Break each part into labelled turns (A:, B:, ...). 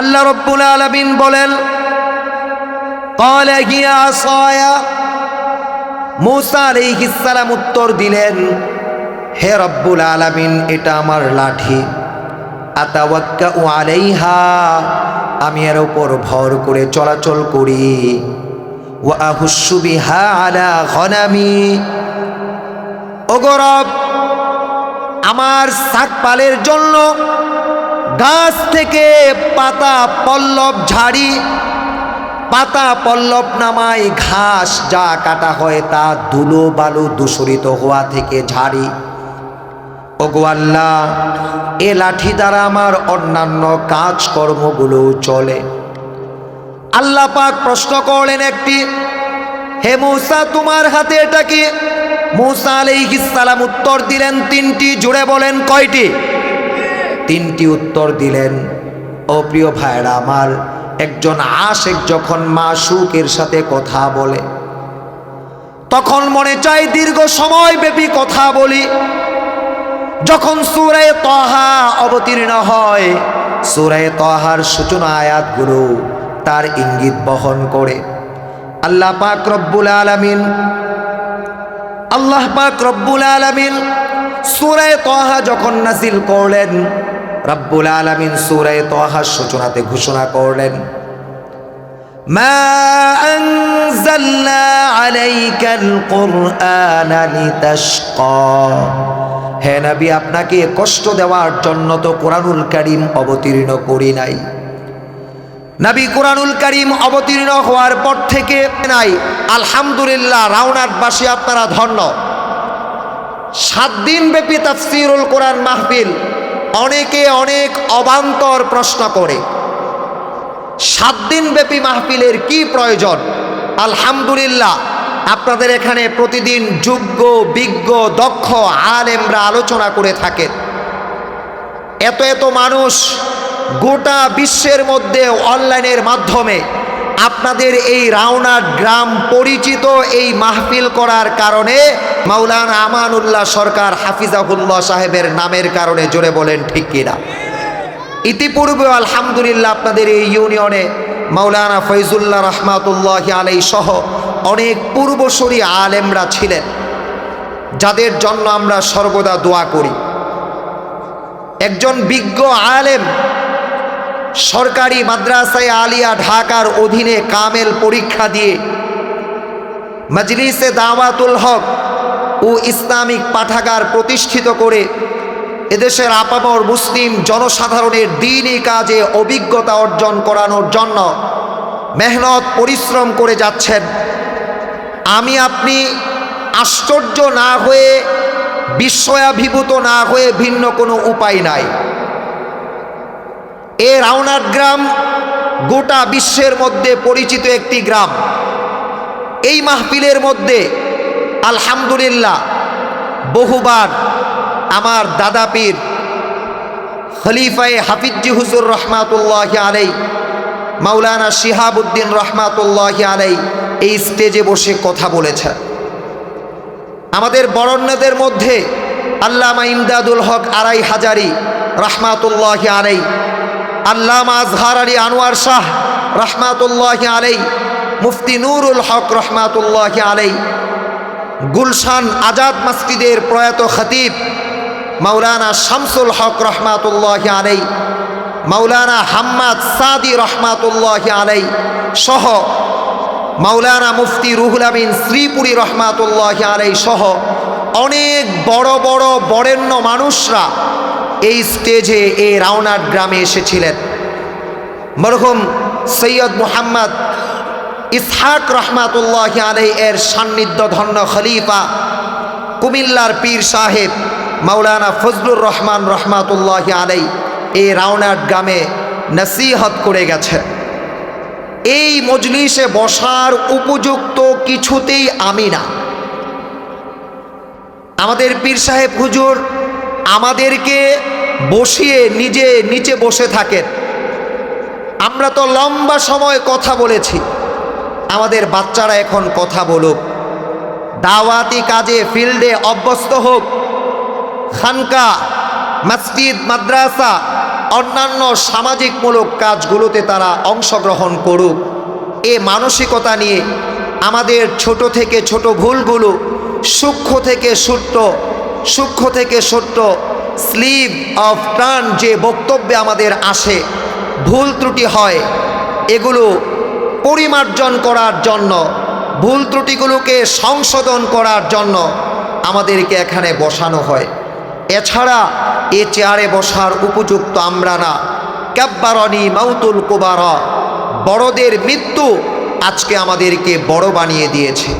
A: আল্লাহ রব্বুল আলামিন বলেন, ক্বালা হিয়া আসায়া, মূসা আলাইহিস সালাম উত্তর দিলেন, হে রব্বুল আলামিন, এটা আমার লাঠি। আতাওয়াক্কাউ আলাইহা, আমি এর উপর ভর করে চলাচল করি। ওয়া আহুশু বিহা আলা গনামি, ওগো রব, আমার ছাগপালের জন্য গাছ থেকে পাতা পল্লব ঝাড়ি, পাতা পল্লব নামায় ঘাস যা কাটা হয় তা ধুলো বালু দূষিত হওয়া থেকে ঝাড়ি। ওগো আল্লাহ, এ লাঠি দ্বারা আমার অন্যান্য কাজকর্মগুলো চলে। আল্লাহ পাক প্রশ্ন করলেন একটি, হে মূসা, তোমার হাতে এটা কি? মূসা আলাইহিস সালাম উত্তর দিলেন তিনটি। জুড়ে বলেন কয়টি? তিনটি উত্তর দিলেন। ও প্রিয় ভাইরা আমার, একজন আশিক যখন মাশূকের সাথে কথা বলে তখন মনে চায় দীর্ঘ সময় ব্যাপী কথা বলি। যখন সূরা তাহা অবতীর্ণ হয়, সূরা তাহার সূচনা আয়াতগুলো তার ইঙ্গিত বহন করে। আল্লাহ পাক রব্বুল আলামিন সূরা তাহা যখন নাযিল করলেন, রব্বুল আলামিন সূরা তাহার সূচনাতে ঘোষণা করলেন, মা আনজালনা আলাইকাল কুরআনা লিতাশকা, হে নবী, আপনাকে কষ্ট দেওয়ার জন্য তো কোরআনুল কারীম অবতীর্ণ করি নাই। নবী কোরআনুল কারীম অবতীর্ণ হওয়ার পর থেকে নাই। আলহামদুলিল্লাহ, রাউনাটবাসী আপনারা ধন্য। 7 দিন ব্যাপী তাফসীরুল কোরআন মাহফিল। অনেকে অনেক অবান্তর প্রশ্ন করে, 7 দিন ব্যাপী মাহফিলের কি প্রয়োজন? আলহামদুলিল্লাহ, আপনাদের এখানে প্রতিদিন যোগ্য বিজ্ঞ দক্ষ আলেমরা আলোচনা করে থাকেন। এত এত মানুষ গোটা বিশ্বের মধ্যে অনলাইনের মাধ্যমে আপনাদের এই রাউনাট গ্রাম পরিচিত এই মাহফিল করার কারণে মাওলানা আমানুল্লাহ সরকার হাফিজাহুল্লাহ সাহেবের নামের কারণে। জোরে বলেন ঠিক কিনা? ইতিপূর্বে আলহামদুলিল্লাহ আপনাদের এই ইউনিয়নে মাওলানা ফয়জুল্লাহ রহমাতুল্লাহি আলাইহি সহ অনেক পূর্বসূরি আলেমরা ছিলেন, যাদের জন্য আমরা সর্বদা দোয়া করি। একজন বিজ্ঞ আলেম সরকারি মাদ্রাসায়ে আলিয়া ঢাকার অধীনে কামেল পরীক্ষা দিয়ে মজলিসে দাওয়াতুল হক ও ইসলামিক পাঠাগার প্রতিষ্ঠিত করে এদেশের আপামর মুসলিম জনসাধারণের দ্বীনি কাজে অভিজ্ঞতা অর্জন করানোর জন্য মেহনত পরিশ্রম করে যাচ্ছেন। আমি আপনি আশ্চর্য না হয়ে, বিস্ময়াভিভূত না হয়ে ভিন্ন কোনো উপায় নাই। এ রাউনাট গ্রাম গোটা বিশ্বের মধ্যে পরিচিত একটি গ্রাম। এই মাহফিলের মধ্যে আলহামদুলিল্লাহ বহুবার আমার দাদা পীর খলিফায়ে হাফিজি হুজুর রহমাতুল্লাহি আলাইহি, মাওলানা শিহাবুদ্দিন রহমাতুল্লাহি আলাইহি এই স্টেজে বসে কথা বলেছেন। আমাদের বরেণ্যদের মধ্যে আল্লামা ইমদাদুল হক আরাই হাজারি রহমাতুল্লাহি আলাইহি, আল্লামা আজহার আলী আনোয়ার শাহ রহমাতুল্লাহি আলাইহি, মুফতি নুরুল হক রহমাতুল্লাহি আলাইহি, গুলশান আজাদ মসজিদের প্রয়াত খতিব মাওলানা শামসুল হক রহমাতুল্লাহি আলাইহি, মাওলানা হাম্মাদ সাদি রহমাতুল্লাহি আলাইহি সহ মাওলানা মুফতি রুহুল আমিন শ্রীপুরী রহমাতুল্লাহি আলাইহি সহ অনেক বড় বড় বরেণ্য মানুষরা এই স্টেজে এই রাউনাট গ্রামে এসেছিলেন। মরহুম সৈয়দ মুহাম্মদ ইসহাক রহমাতুল্লাহি আলাইহি এর সান্নিধ্য ধন্য খলিফা কুমিল্লার পীর সাহেব মাওলানা ফজলুর রহমান রহমাতুল্লাহি আলাইহি এই রাউনাট গ্রামে নসিহত করে গেছেন। এই মজলিসে বসার উপযুক্ত কিছুতেই আমি না। আমাদের পীর সাহেব হুজুর আমাদেরকে বসিয়ে নিজে নিচে বসে থাকেন। আমরা তো লম্বা সময় কথা বলেছি, আমাদের বাচ্চারা এখন কথা বলুক, দাওয়াতি কাজে ফিল্ডে অভ্যস্ত হোক, খানকা মসজিদ মাদ্রাসা অন্যান্য সামাজিকমূলক কাজগুলোতে তারা অংশগ্রহণ করুক। এ মানসিকতা নিয়ে আমাদের ছোট থেকে ছোট ভুলগুলো, সূক্ষ্ম থেকে ছোট্ট স্লিপ অফ টার্ন যে বক্তব্যে আমাদের আসে, ভুল ত্রুটি হয়, এগুলো পরিমার্জন করার জন্য, ভুল ত্রুটিগুলোকে সংশোধন করার জন্য আমাদেরকে এখানে বসানো হয়। এছাড়া এ চেয়ারে বসার উপযুক্ত আমরা না। কাব্বারনি মাউতুল কুবারা, বড়দের মৃত্যু আজকে আমাদেরকে বড় বানিয়ে দিয়েছে।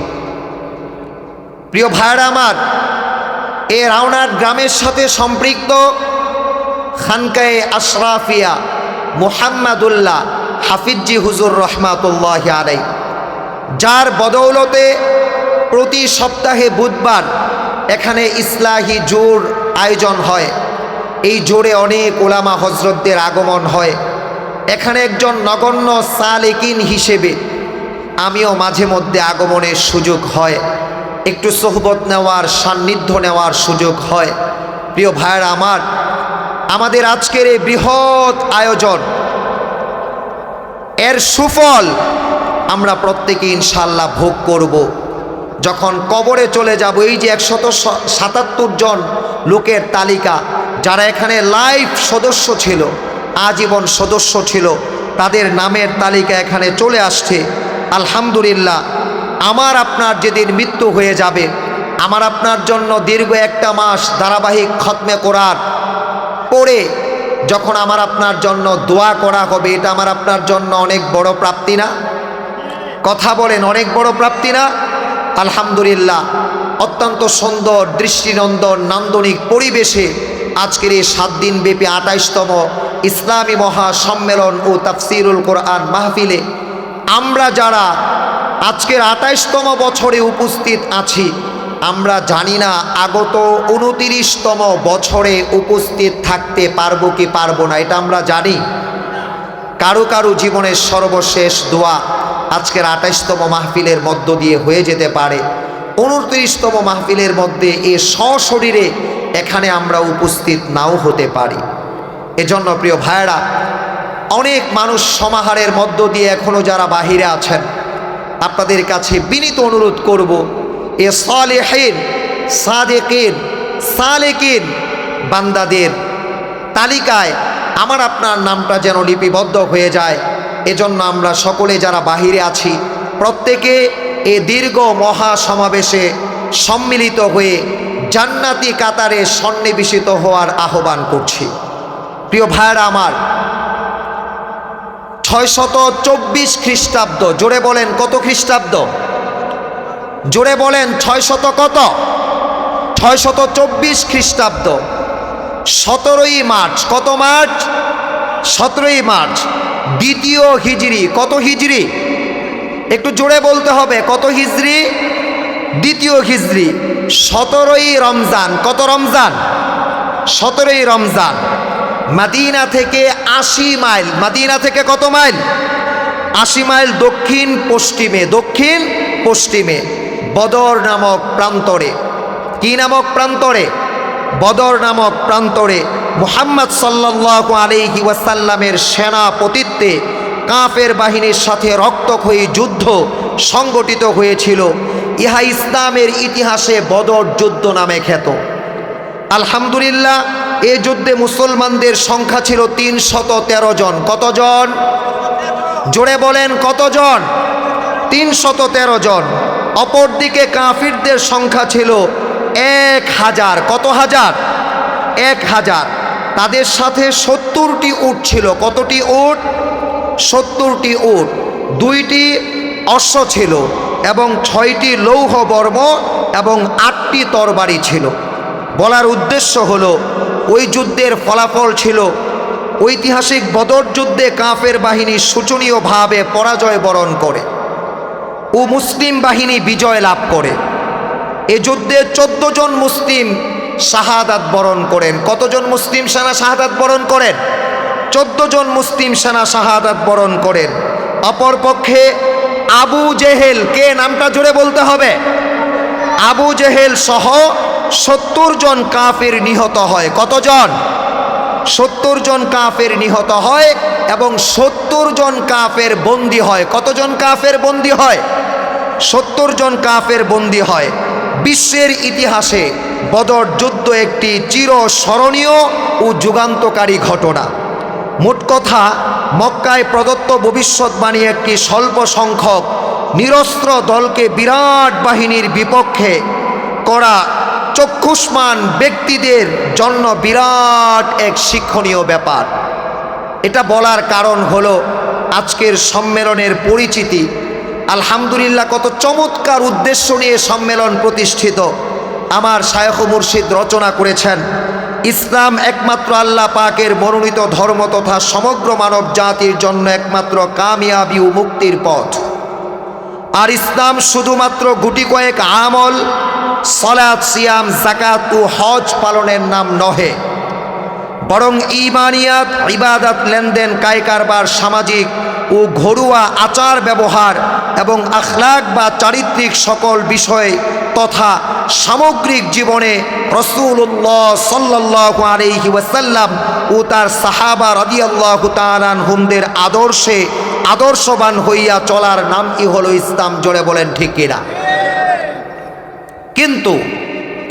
A: প্রিয় ভাইরা আমার, এ রাউনাট গ্রামের সাথে সম্পৃক্ত খানকায়ে আশরাফিয়া মুহাম্মাদুল্লাহ হাফিজি হুজুর রহমাতুল্লাহ আলাই, যার বদৌলতে প্রতি সপ্তাহে বুধবার এখানে ইসলাহি জোর আয়োজন হয়। এই জোরে অনেক ওলামা হজরতদের আগমন হয়। এখানে একজন নগণ্য সালেকিন হিসেবে আমিও মাঝে মধ্যে আগমনের সুযোগ হয়, একটু সোহবত নেওয়ার, সান্নিধ্য নেওয়ার সুযোগ হয়। প্রিয় ভাইরা আমার, আমাদের আজকের এই বৃহৎ আয়োজন, এর সুফল আমরা প্রত্যেকে ইনশাআল্লাহ ভোগ করব যখন কবরে চলে যাব। এই যে 177 জন লোকের তালিকা, যারা এখানে লাইভ সদস্য ছিল, আজীবন সদস্য ছিল, তাদের নামের তালিকা এখানে চলে আসছে। আলহামদুলিল্লাহ, আমার আপনার যেদিন মৃত্যু হয়ে যাবে, আমার আপনার জন্য দীর্ঘ একটা মাস ধারাবাহিক খতমে কোরআন পড়ে যখন আমার আপনার জন্য দোয়া করা হবে, এটা আমার আপনার জন্য অনেক বড় প্রাপ্তি না? কথা বলেন, অনেক বড় প্রাপ্তি না? আলহামদুলিল্লাহ, অত্যন্ত সুন্দর দৃষ্টিনন্দন নান্দনিক পরিবেশে আজকের এই 7 দিন ব্যাপী 28তম ইসলামী মহাসম্মেলন ও তাফসিরুল কোরআন মাহফিলে আমরা যারা আজকের 28তম বছরে উপস্থিত আছি, আমরা জানি না আগত 29তম বছরে উপস্থিত থাকতে পারবো কি পারবো না, এটা আমরা জানি। কারো কারো জীবনের সর্বশেষ দোয়া আজকের 28তম মাহফিলের মধ্য দিয়ে হয়ে যেতে পারে। 29তম মাহফিলের মধ্যে এ সশরীরে এখানে আমরা উপস্থিত নাও হতে পারি। এজন্য প্রিয় ভাইরা, অনেক মানুষ সমাহারের মধ্য দিয়ে এখনও যারা বাহিরে আছেন, আপনাদের কাছে বিনীত অনুরোধ করব, এ সালেহিন সাদেকিন সালেকিন বান্দাদের তালিকায় আমার আপনার নামটা যেন লিপিবদ্ধ হয়ে যায়। এজন্য আমরা সকলে যারা বাহিরে আছি, প্রত্যেকে এ দীর্ঘ মহা সমাবেশে সম্মিলিত হয়ে জান্নাতি কাতারে সন্নিবেশিত হওয়ার আহ্বান করছি। প্রিয় ভাইরা আমার, 624 খ্রিস্টাব্দ, জোরে বলেন কত খ্রিস্টাব্দ? জোরে বলেন 600 কত? 624 খ্রিস্টাব্দ 17ই মার্চ। কত মার্চ? 17ই মার্চ, দ্বিতীয় হিজরি। কত হিজরি? একটু জোরে বলতে হবে, কত হিজরি? দ্বিতীয় হিজরি। 17ই রমজান। কত রমজান? 17ই রমজান। মদিনা থেকে 80 মাইল, মদিনা থেকে কত মাইল? 80 মাইল দক্ষিণ পশ্চিমে বদর নামক প্রান্তরে। কি নামক প্রান্তরে? বদর নামক প্রান্তরে মুহাম্মদ সাল্লাল্লাহু আলাইহি ওয়াসাল্লামের সেনাপতিত্বে কাফের বাহিনীর সাথে রক্তক্ষয়ী যুদ্ধ সংগঠিত হয়েছিল। ইহা ইসলামের ইতিহাসে বদর যুদ্ধ নামে খ্যাত। আলহামদুলিল্লাহ, এই যুদ্ধে মুসলমানদের সংখ্যা ছিল 313 জন। কতজন? জোরে বলেন কতজন? 313 জন। অপরদিকে কাফিরদের সংখ্যা ছিল 1000। কত হাজার? 1000। তাদের সাথে 70টি উট ছিল। কতটি উট? 70টি উট। 2টি অশ্ব ছিল এবং 6টি লৌহ বর্ম এবং 8টি তরবারি ছিল। বলার উদ্দেশ্য হলো, ওই যুদ্ধের ফলাফল ছিল ঐতিহাসিক বদর যুদ্ধে কাফের বাহিনী শোচনীয়ভাবে পরাজয় বরণ করে ও মুসলিম বাহিনী বিজয় লাভ করে। এ যুদ্ধে 14 জন মুসলিম শাহাদাত বরণ করেন। কতজন মুসলিম সেনা শাহাদাত বরণ করেন? 14 জন মুসলিম সেনা শাহাদাত বরণ করেন। অপরপক্ষে আবু জেহেল, কে নামটা জোরে বলতে হবে, আবু জেহেল সহ 70 জন কাফির নিহত হয়। কতজন? 70 জন কাফের নিহত হয় এবং 70 জন কাফের বন্দী হয়। কতজন কাফের বন্দী হয়? 70 জন কাফের বন্দী হয়। বিশ্বের ইতিহাসে বদর যুদ্ধ একটি চিরস্মরণীয় ও যুগান্তকারী ঘটনা। মোট কথা, মক্কায় প্রদত্ত ভবিষ্যৎবাণী একটি স্বল্প সংখ্যক নিরস্ত্র দলকে বিরাট বাহিনীর বিপক্ষে করা চক্ষুষ্মান ব্যক্তিদের জন্য বিরাট এক শিক্ষণীয় ব্যাপার। এটা বলার কারণ হলো আজকের সম্মেলনের পরিচিতি। আলহামদুলিল্লাহ, কত চমৎকার উদ্দেশ্য নিয়ে সম্মেলন প্রতিষ্ঠিত। আমার শায়খ মুর্শিদ রচনা করেছেন, ইসলাম একমাত্র আল্লাহ পাকের মনোনীত ধর্ম তথা সমগ্র মানব জাতির জন্য একমাত্র কামিয়াবি ও মুক্তির পথ। আর ইসলাম শুধুমাত্র গুটি কয়েক আমল, সালাত, সিয়াম, যাকাত ও হজ পালনের নাম নহে, বরং ঈমানিয়াত, ইবাদত, লেনদেন, কারবার, সামাজিক ও ঘরোয়া আচার ব্যবহার এবং আখলাক বা চারিত্রিক সকল বিষয় তথা সামগ্রিক জীবনে রাসূলুল্লাহ সাল্লাল্লাহু আলাইহি ওয়াসাল্লাম ও তার সাহাবা রাদিয়াল্লাহু তাআলা আনহুমদের আদর্শে আদর্শবান হইয়া চলার নামই হলো ইসলাম। জোরে বলেন ঠিক কিনা? কিন্তু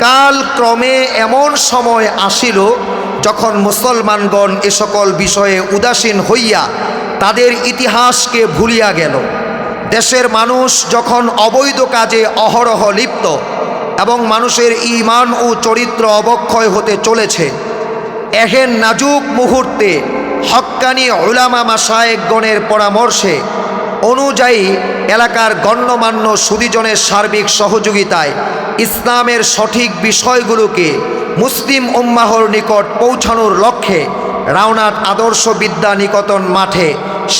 A: কালক্রমে এমন সময় আসিল যখন মুসলমানগণ এ সকল বিষয়ে উদাসীন হইয়া তাদের ইতিহাসকে ভুলিয়া গেল। দেশের মানুষ যখন অবৈধ কাজে অহরহ লিপ্ত এবং মানুষের ঈমান ও চরিত্র অবক্ষয় হতে চলেছে, এহেন নাজুক মুহূর্তে হক্কানি উলামা মাশায়েখগণের পরামর্শে অনুযায়ী এলাকার গণ্যমান্য সুদীজনের সার্বিক সহযোগিতায় ইসলামের সঠিক বিষয়গুলোকে মুসলিম উম্মাহর নিকট পৌঁছানোর লক্ষ্যে রাওনাট আদর্শ বিদ্যা নিকেতন মাঠে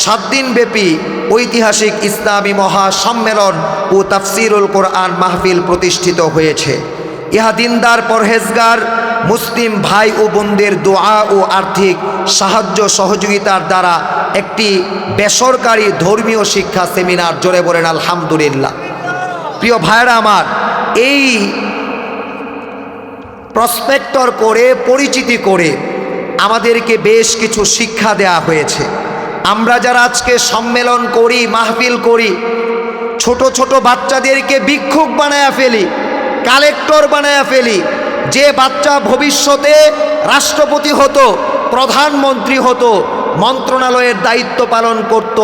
A: 7 দিনব্যাপী ঐতিহাসিক ইসলামী মহাসম্মেলন ও তাফসিরুল কোরআন মাহফিল প্রতিষ্ঠিত হয়েছে। ইহা দিনদার পরহেজগার মুসলিম ভাই ও বোনদের দোয়া ও আর্থিক সাহায্য সহযোগিতার দ্বারা একটি বেসরকারি ধর্মীয় শিক্ষা সেমিনার। জোরে বলেন আলহামদুলিল্লাহ। প্রিয় ভাইরা আমার, এই প্রসপেক্টর করে পরিচিতি করে আমাদেরকে বেশ কিছু শিক্ষা দেয়া হয়েছে। আমরা যারা আজকে সম্মেলন করি, মাহফিল করি, ছোট ছোট বাচ্চাদেরকে ভিক্ষুক বানায়া ফেলি, কালেক্টর বানায়া ফেলি। যে বাচ্চা ভবিষ্যতে রাষ্ট্রপতি হতো, প্রধানমন্ত্রী হতো, মন্ত্রণালয়ের দায়িত্ব পালন করত,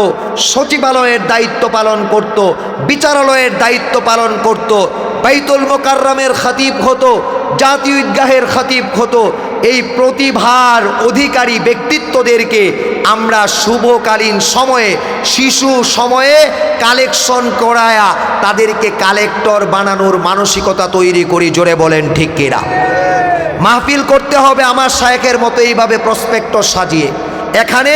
A: সচিবালয়ের দায়িত্ব পালন করত, বিচারালয়ের দায়িত্ব পালন করত, বাইতুল মোকাররমের খতিব হতো, জাতীয় ঈদগাহের খতিব হতো, এই প্রতিভার অধিকারী ব্যক্তিত্বদেরকে আমরা শুভকালীন সময়ে, শিশু সময়ে কালেকশন করায়া তাদেরকে কালেক্টর বানানোর মানসিকতা তৈরি করি। জোরে বলেন ঠিক কিনা? মাহফিল করতে হবে আমার শায়েখের মতো এইভাবে প্রসপেক্টর সাজিয়ে। এখানে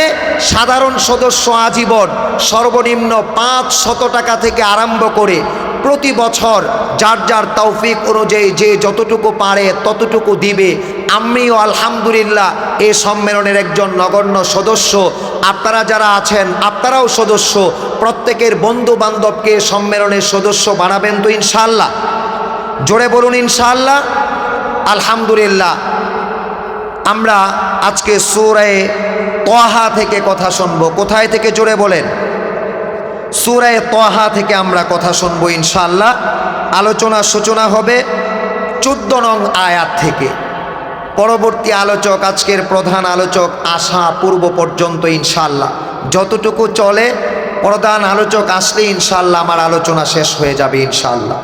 A: সাধারণ সদস্য আজীবন সর্বনিম্ন 500 টাকা থেকে আরম্ভ করে প্রতি বছর যার যার তৌফিক অনুযায়ী যে যতটুকু পারে ততটুকু দিবে। আমিও আলহামদুলিল্লাহ এই সম্মেলনের একজন নগণ্য সদস্য। আপনারা যারা আছেন আপনারাও সদস্য। প্রত্যেকের বন্ধু বান্ধবকে সম্মেলনের সদস্য বানাবেন তো ইনশাআল্লাহ? জোরে বলুন ইনশাআল্লাহ। আলহামদুলিল্লাহ। আমরা আজকে সূরা তাহা থেকে কথা শুনবো। কোথায় থেকে? জোরে বলেন। সূরা তাহা থেকে আমরা কথা শুনবো ইনশাআল্লাহ। আলোচনার সূচনা হবে 14 নং আয়াত থেকে। পরবর্তী আলোচক, আজকের প্রধান আলোচক আসা পূর্ব পর্যন্ত ইনশাআল্লাহ যতটুকু চলে, প্রধান আলোচক আসলে ইনশাআল্লাহ আমার আলোচনা শেষ হয়ে যাবে ইনশাআল্লাহ।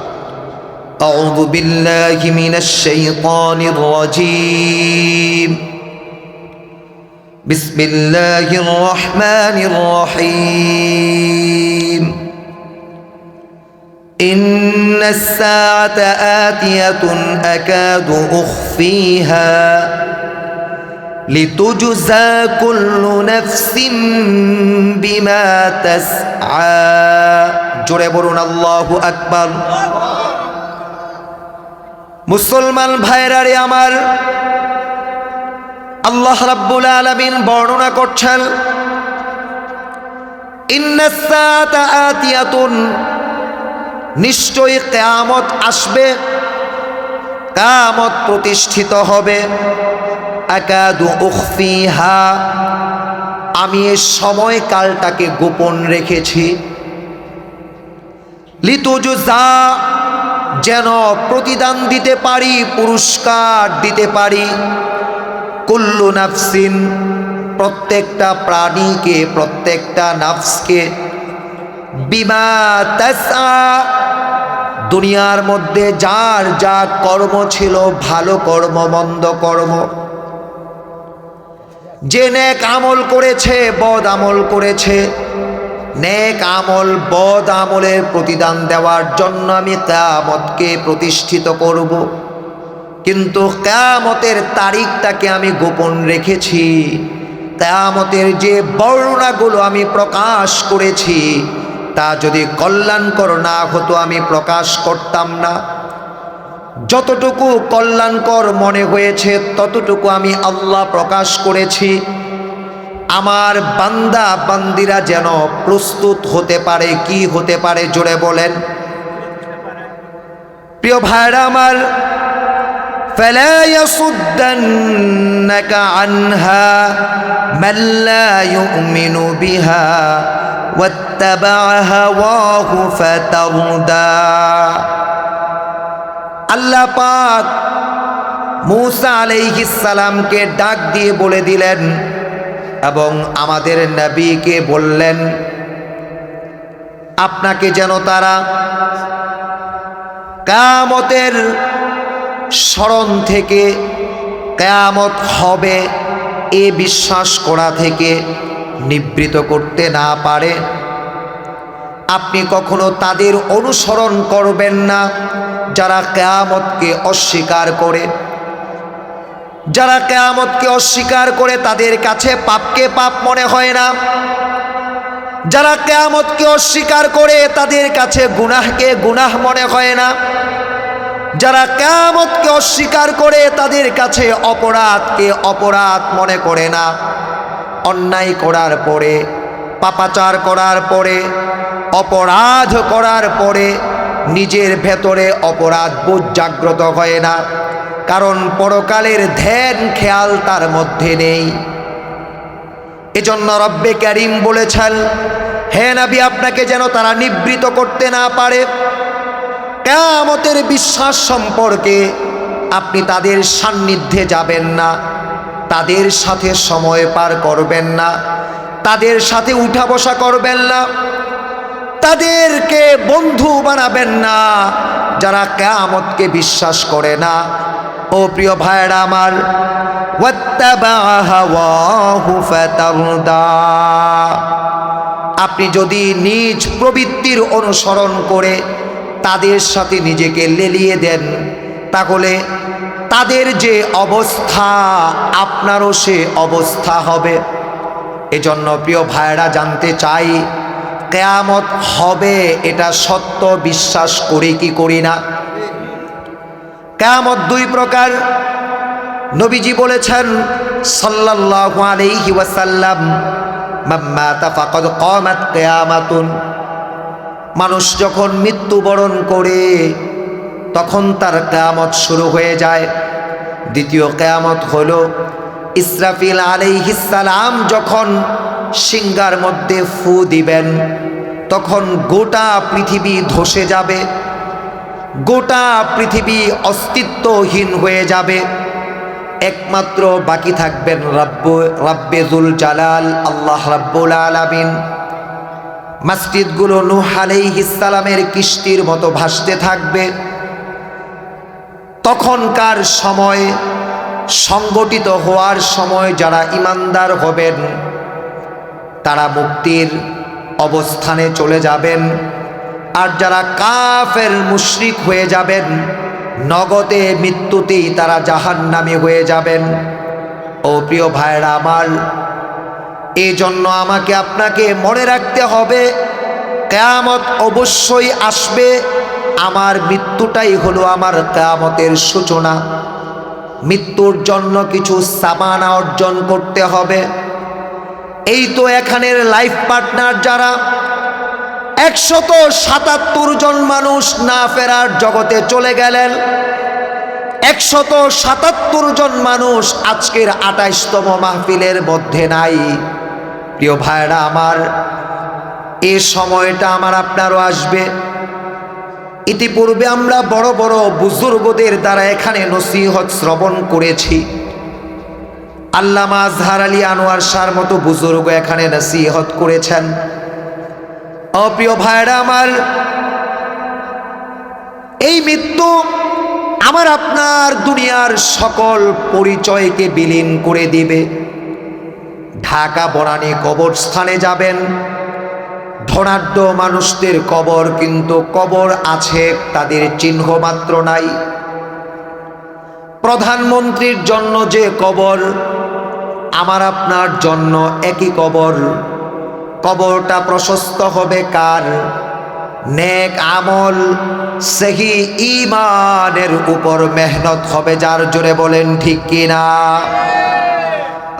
A: আউযু বিল্লাহি মিনাশ শাইতানির রাজীম। বিসমিল্লাহির রহমানির রহিম। ইন্নাস সাআতা আতিয়াতুন আকাদু উখফিহা লিতুজজা কুল্লু নাফসিন বিমা তাসআ। জোরে বলুন আল্লাহু আকবার। মুসলমান ভাইরা রে আমার, আল্লাহ রাব্বুল আলামিন বর্ণনা করছেন, ইন্নাস সাআতা আতিয়াতুন, নিশ্চয়ই কিয়ামত আসবে, কিয়ামত প্রতিষ্ঠিত হবে। আকাদু উখফিহা, আমি এই সময়কালটাকে গোপন রেখেছি। লিতুজজা, যেন প্রতিদান দিতে পারি, পুরস্কার দিতে পারি। কুল্লু নাফসিন, প্রত্যেকটা প্রাণীকে, প্রত্যেকটা নাফসকে, বিমা তাসআ, দুনিয়ার মধ্যে যার যা কর্ম ছিল, ভালো কর্ম মন্দ কর্ম, যে নেক আমল করেছে বদ আমল করেছে, নেক আমল বদ আমলের প্রতিদান দেওয়ার জন্য আমি কিয়ামতকে প্রতিষ্ঠিত করব। কিন্তু কিয়ামতের তারিখটাকে আমি গোপন রেখেছি। কিয়ামতের যে বর্ণনাগুলো আমি প্রকাশ করেছি, তা যদি কল্যাণকর না হতো আমি প্রকাশ করতাম না। যতটুকু কল্যাণকর মনে হয়েছে ততটুকু আমি আল্লাহ প্রকাশ করেছি, আমার বান্দা বান্দিরা যেন প্রস্তুত হতে পারে। কি হতে পারে জোরে বলেন। প্রিয় ভাইরা আমার, ফালা ইয়াসুদ্দান্নাকা আনহা মান লা ইউমিনু বিহা ওয়াত্তাবা'a হাওয়াহু ফাতারদা। আল্লাহ পাক মূসা আলাইহিস সালামকে ডাক দিয়ে বলে দিলেন এবং আমাদের নবীকে বললেন, আপনাকে যেন তারা কিয়ামতের স্মরণ থেকে, কিয়ামত হবে এ বিশ্বাস করা থেকে নিবৃত করতে না পারে। আপনি কখনো তাদের অনুসরণ করবেন না যারা কিয়ামতকে অস্বীকার করে। যারা কিয়ামতকে অস্বীকার করে তাদের কাছে পাপকে পাপ মনে হয় না। যারা কিয়ামতকে অস্বীকার করে তাদের কাছে গুনাহকে গুনাহ মনে হয় না। যারা কিয়ামতকে অস্বীকার করে তাদের কাছে অপরাধকে অপরাধ মনে করে না। অন্যায় করার পরে, পাপাচার করার পরে, অপরাধ করার পরে নিজের ভেতরে অপরাধ বোধ জাগ্রত হয় না, কারণ পরকালের ধ্যান খেয়াল তার মধ্যে নেই। এজন্য রব্বে কারীম বলেছেন, হে নবী, আপনাকে যেন তারা নিবৃত করতে না পারে। কিয়ামতের বিশ্বাস সম্পর্কে আপনি তাদের সান্নিধ্যে যাবেন না, তাদের সাথে সময় পার করবেন না, তাদের সাথে উঠা বসা করবেন না, তাদেরকে বন্ধু বানাবেন না যারা কিয়ামতকে বিশ্বাস করে না। ও প্রিয় ভাইরা আমার, ওয়াত্তাবা'a হাওয়াহু ফাতারদা, আপনি যদি নিজ প্রবৃত্তির অনুসরণ করে তাদের সাথে নিজেকে লেলিয়ে দেন, তাহলে তাদের যে অবস্থা আপনারও সে অবস্থা হবে। এজন্য প্রিয় ভাইরা জানতে চাই, কিয়ামত হবে এটা সত্য বিশ্বাস করি কি করি না? কিয়ামত দুই প্রকার। নবীজি বলেছেন সাল্লাল্লাহু আলাইহি ওয়াসাল্লাম, মান মাতা ফাকাদ কামাত কিয়ামাতুন, মানুষ যখন মৃত্যুবরণ করে তখন তার কিয়ামত শুরু হয়ে যায়। দ্বিতীয় কিয়ামত হলো ইসরাফিল আলাইহিস সালাম যখন সিংহার মধ্যে ফু দিবেন, তখন গোটা পৃথিবী ধসে যাবে, গোটা পৃথিবী অস্তিত্বহীন হয়ে যাবে। একমাত্র বাকি থাকবেন রাব্বে যুল জালাল, আল্লাহ রাব্বুল আলামিন। মসজিদগুলো নূহ আলাইহিস সালামের কিস্তির মতো ভাসতে থাকবে। তখনকার সময়, সংগঠিত হওয়ার সময় যারা ঈমানদার হবেন তারা মুক্তির অবস্থানে চলে যাবেন, আর যারা কাফের মুশরিক হয়ে যাবেন নগদে মৃত্যুতেই তারা জাহান্নামী হয়ে যাবেন। ও প্রিয় ভাইরা আমার, এই জন্য আমাকে আপনাকে মনে রাখতে হবে, কিয়ামত অবশ্যই আসবে। আমার মৃত্যুটাই হলো আমার কিয়ামতের সূচনা। মৃত্যুর জন্য কিছু সামানা অর্জন করতে হবে। এই তো এখানের লাইফ পার্টনার যারা 177 জন মানুষ না ফেরার জগতে চলে গেলেন, 177 জন মানুষ আজকের 28তম মাহফিলের মধ্যে নাই। প্রিয় ভাইরা আমার, এই সময়টা আমার আপনারও আসবে। ইতিপূর্বে আমরা বড় বড় বুজুর্গদের দ্বারা এখানে নসিহত শ্রবণ করেছি। আল্লামা আজহার আলী আনোয়ার শাহর মতো বুজুর্গ এখানে নসিহত করেছেন। প্রিয় ভাইরা আমার, এই মৃত্যু আমার আপনার দুনিয়ার সকল পরিচয়কে বিলীন করে দিবে। ঢাকা বনানী কবরস্থানে যাবেন, ধনাঢ্য মানুষদের কবর, কিন্তু কবর আছে, তাদের চিহ্ন মাত্র নাই। প্রধানমন্ত্রীর জন্য যে কবর, আমার আপনার জন্য একই কবর। কবরটা প্রশস্ত হবে কার? নেক আমল, সহি ঈমানের উপর মেহনত হবে যার। জোরে বলেন ঠিক কিনা?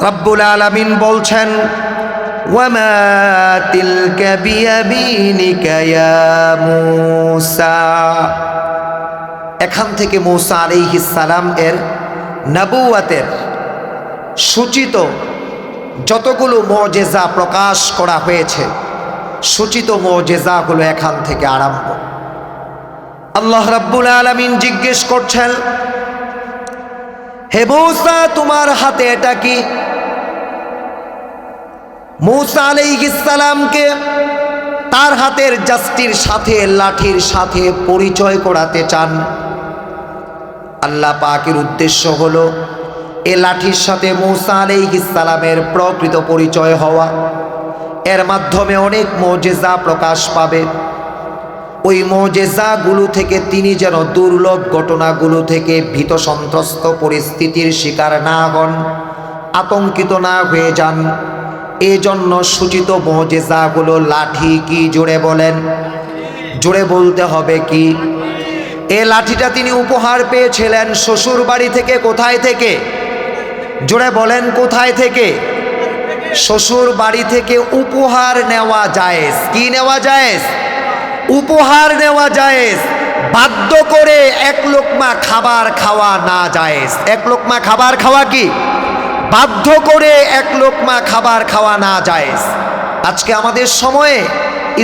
A: রব্বুল আলামিন বলছেন, ওয়ামা তিলকা বিয়ামিনিকা ইয়া মূসা। এখান থেকে মূসা আলাইহিস সালাম এর নবুয়তের সূচিত যতগুলো মুজিজা প্রকাশ করা হয়েছে, সূচিত মুজিজাগুলো এখান থেকে আরম্ভ। আল্লাহ রাব্বুল আলামিন জিজ্ঞেস করছেন, হে মূসা, তোমার হাতে এটা কি? মূসা আলাইহিস সালামকে তার হাতের জাস্টির সাথে, লাঠির সাথে পরিচয় করাতে চান। আল্লাহ পাকের উদ্দেশ্য হলো এ লাঠির সাথে মূসা আলাইহিস সালামের প্রকৃত পরিচয় হওয়া। এর মাধ্যমে অনেক মুজিজা প্রকাশ পাবে। ওই মুজিজাগুলো থেকে তিনি যেন দুর্লভ ঘটনাগুলো থেকে ভীত সন্ত্রস্ত পরিস্থিতির শিকার না হন, আতঙ্কিত না হয়ে যান। এই জন্য সূচিত মুজিজাগুলো লাঠি কি? জোরে বলেন। জোরে বলতে হবে কি? এ লাঠিটা তিনি উপহার পেয়েছিলেন শ্বশুর বাড়ি থেকে। কোথায় থেকে? জোরে বলেন, কোথায় থেকে? শ্বশুর বাড়ি থেকে উপহার নেওয়া জায়েজ। কি নেওয়া জায়েজ? উপহার নেওয়া জায়েজ। বাধ্য করে এক লোকমা খাবার খাওয়া না জায়েজ। এক লোকমা খাবার খাওয়া কি? বাধ্য করে এক লোকমা খাবার খাওয়া না জায়েজ। আজকে আমাদের সময়ে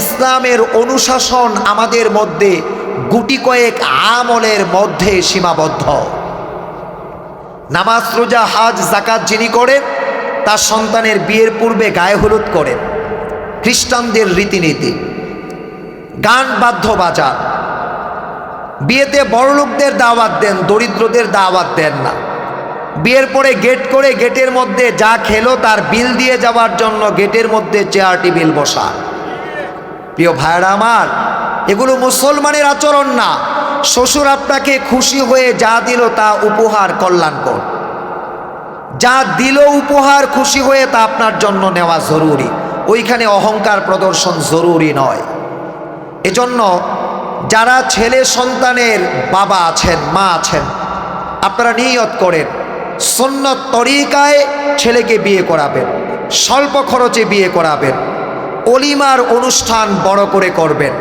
A: ইসলামের অনুশাসন আমাদের মধ্যে গুটি কয়েক আমলের মধ্যে সীমাবদ্ধ। নামাজ, রোজা, হজ, যাকাত যিনি করেন তার সন্তানের বিয়ের পূর্বে গায়ে হলুদ করেন, খ্রিস্টানদের রীতিনীতি। গান বাদ্য বাজান, বিয়েতে বড়লোকদের দাওয়াত দেন, দরিদ্রদের দাওয়াত দেন না। বিয়ের পরে গেট করে গেটের মধ্যে যা খেলো তার বিল দিয়ে যাওয়ার জন্য গেটের মধ্যে চেয়ার টেবিল বসা। প্রিয় ভাইরা আমার, এগুলো মুসলমানের আচরণ না। শ্বশুর আপনাকে খুশি হয়ে যা দিল তা উপহার, কল্যাণকর। যা দিল উপহার খুশি হয়ে তা আপনার জন্য নেওয়া জরুরি। ওইখানে অহংকার প্রদর্শন জরুরি নয়। এজন্য যারা ছেলে সন্তানের বাবা আছেন, মা আছেন, আপনারা নিয়ত করেন সুন্নত তরিকায় ছেলেকে বিয়ে করাবেন, স্বল্প খরচে বিয়ে করাবেন, অলিমার অনুষ্ঠান বড় করে করবেন।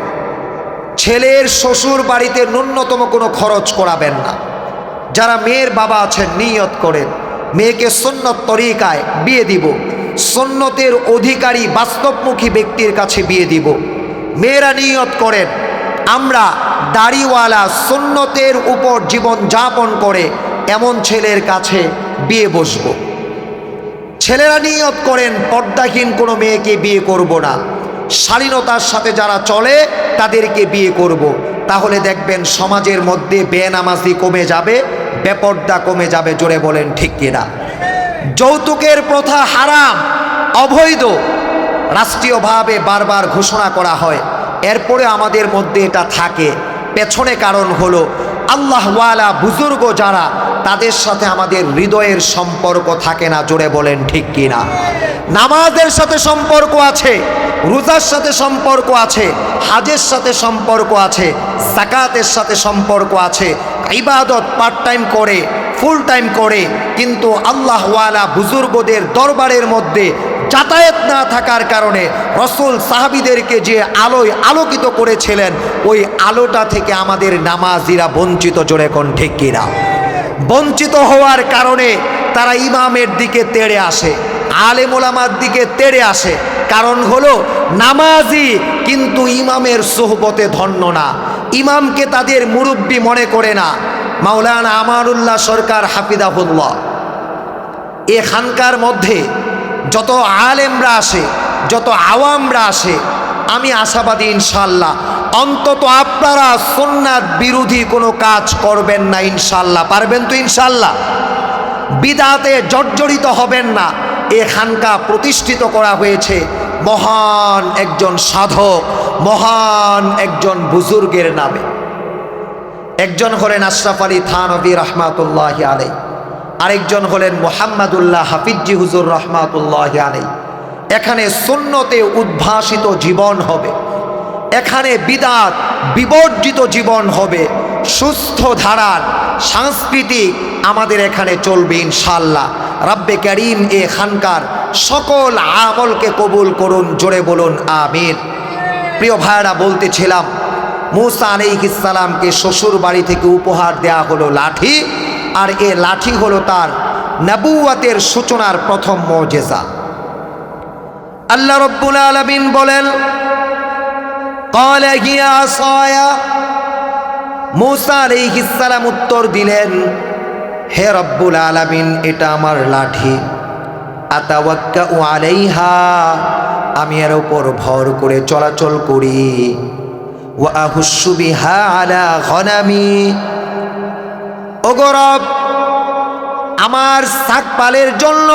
A: ছেলের শ্বশুর বাড়িতে ন্যূনতম কোনো খরচ করাবেন না। যারা মেয়ের বাবা আছেন নিয়ত করেন মেয়েকে সুন্নত তরিকায় বিয়ে দিব, সুন্নতের অধিকারী বাস্তবমুখী ব্যক্তির কাছে বিয়ে দিব। মেয়েরা নিয়ত করেন আমরা দাড়িওয়ালা সুন্নতের উপর জীবন যাপন করে এমন ছেলের কাছে বিয়ে বসব। ছেলেরা নিয়ত করেন পর্দাহীন কোনো মেয়েকে বিয়ে করব না, শালীনতার সাথে যারা চলে তাদেরকে বিয়ে করব। তাহলে দেখবেন সমাজের মধ্যে বেনামাজি কমে যাবে, বেপর্দা কমে যাবে। জোরে বলেন ঠিক কিনা? যৌতুকের প্রথা হারাম, অবৈধ, রাষ্ট্রীয়ভাবে বারবার ঘোষণা করা হয়, এরপরে আমাদের মধ্যে এটা থাকে। পেছনে কারণ হলো আল্লাহওয়ালা বুজুর্গ যারা, তাদের সাথে আমাদের হৃদয়ের সম্পর্ক থাকে না। জোরে বলেন ঠিক কিনা? নামাজের সাথে সম্পর্ক আছে, রোজার সাথে সম্পর্ক আছে, হাজের সাথে সম্পর্ক আছে, যাকাতের সাথে সম্পর্ক আছে। ইবাদত পার্ট টাইম করে, ফুল টাইম করে, কিন্তু আল্লাহওয়ালা বুজুর্গদের দরবারের মধ্যে যাতায়াত না থাকার কারণে রসুল সাহাবীদেরকে যে আলোয় আলোকিত করেছিলেন, ওই আলোটা থেকে আমাদের নামাজিরা বঞ্চিত। জোরে কোন ঠিক কিনা? বঞ্চিত হওয়ার কারণে তারা ইমামের দিকে তেড়ে আসে, আলেম ওলামার দিকে তেড়ে আসে। কারণ হলো নামাজি কিন্তু ইমামের সোহবতে ধন্য না, ইমামকে তাদের মুরব্বি মনে করে না। মাওলানা আমানুল্লাহ সরকার হাফিজাহুল্লাহ এ খানকার মধ্যে যত আলেমরা আসে, যত আওয়ামরা আসে, আমি আশাবাদী ইনশাল্লাহ অন্তত আপনারা সুন্নাত বিরোধী কোনো কাজ করবেন না ইনশাল্লাহ। পারবেন তো ইনশাল্লাহ? বিদআতে জর্জরিত হবেন না। এ খানকা প্রতিষ্ঠিত করা হয়েছে মহান একজন সাধক, মহান একজন বুজুর্গের নামে। একজন হলেন আশরাফ আলী থানভী রহমাতুল্লাহি আলাইহি, আরেকজন হলেন মুহাম্মাদুল্লাহ হাফিজি হুজুর রহমাতুল্লাহি আলাইহি। এখানে সুন্নতে উদ্ভাসিত জীবন হবে, এখানে বিদআত বিবর্জিত জীবন হবে, সুস্থ ধারার সাংস্কৃতিক আমাদের এখানে চলবে ইনশাআল্লাহ। রব্বে কারীম এ খানকার সকল আমলকে কবুল করুন, জোরে বলুন আমিন। প্রিয় ভাইরা, বলতেছিলাম মূসা আলাইহিস সালামকে শ্বশুর বাড়ি থেকে উপহার দেয়া হলো লাঠি, আর এ লাঠি হলো তার নবুয়তের সূচনার প্রথম মুজিজা। আল্লাহ রাব্বুল আলামিন বলেন, ক্বালা হিয়া আসায়া, মূসা আলাইহিস সালাম উত্তর দিলেন, হে রব্বুল আলামিন, এটা আমার লাঠি। আতাওয়াক্কাউ আলাইহা, আমি এর উপর ভর করে চলাচল করি। ওয়া আহুশু বিহা আলা গনামি, ওগো রব, আমার শাকপালের জন্য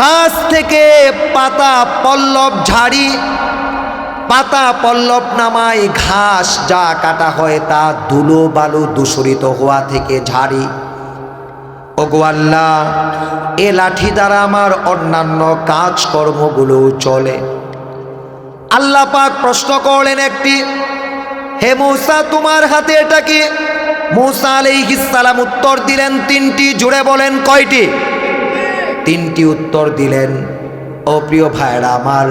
A: গাছ থেকে পাতা পল্লব ঝাড়ি, পাতা পল্লব নামাই ঘাস যা কাটা হয় তা ধুলো বালু দূষিত হওয়া থেকে ঝাড়ি। ওগো আল্লাহ, এ লাঠি দ্বারা আমার অন্যান্য কাজকর্মগুলো চলে। আল্লাহ পাক প্রশ্ন করলেন একটি, হে মূসা, তোমার হাতে এটা কি? মূসা আলাইহিস সালাম উত্তর দিলেন তিনটি। জুড়ে বলেন কয়টি? তিনটি উত্তর দিলেন। ও প্রিয় ভাইরা আমার,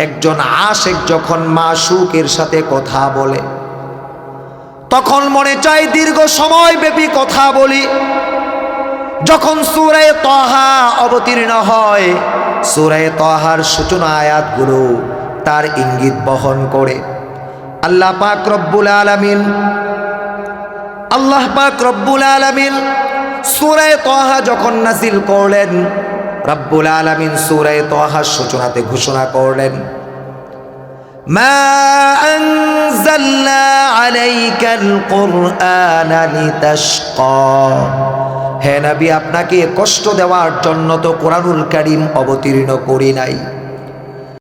A: একজন আশিক যখন মাশূকের সাথে কথা বলে তখন মনে চায় দীর্ঘ সময় ব্যাপী কথা বলি। যখন সূরা তাহা অবতীর্ণ হয়, সূরা তাহার সূচনা আয়াতগুলো তার ইঙ্গিত বহন করে। আল্লাহ পাক রব্বুল আলামিন সূরা তাহা যখন নাযিল করলেন, রব্বুল আলামিন সূরা তাহার সূচনাতে ঘোষণা করলেন, মা আনজালনা আলাইকাল কুরআনা লিতাশকা, হে নবী, আপনাকে কষ্ট দেওয়ার জন্য তো কোরআনুল কারীম অবতীর্ণ করি নাই।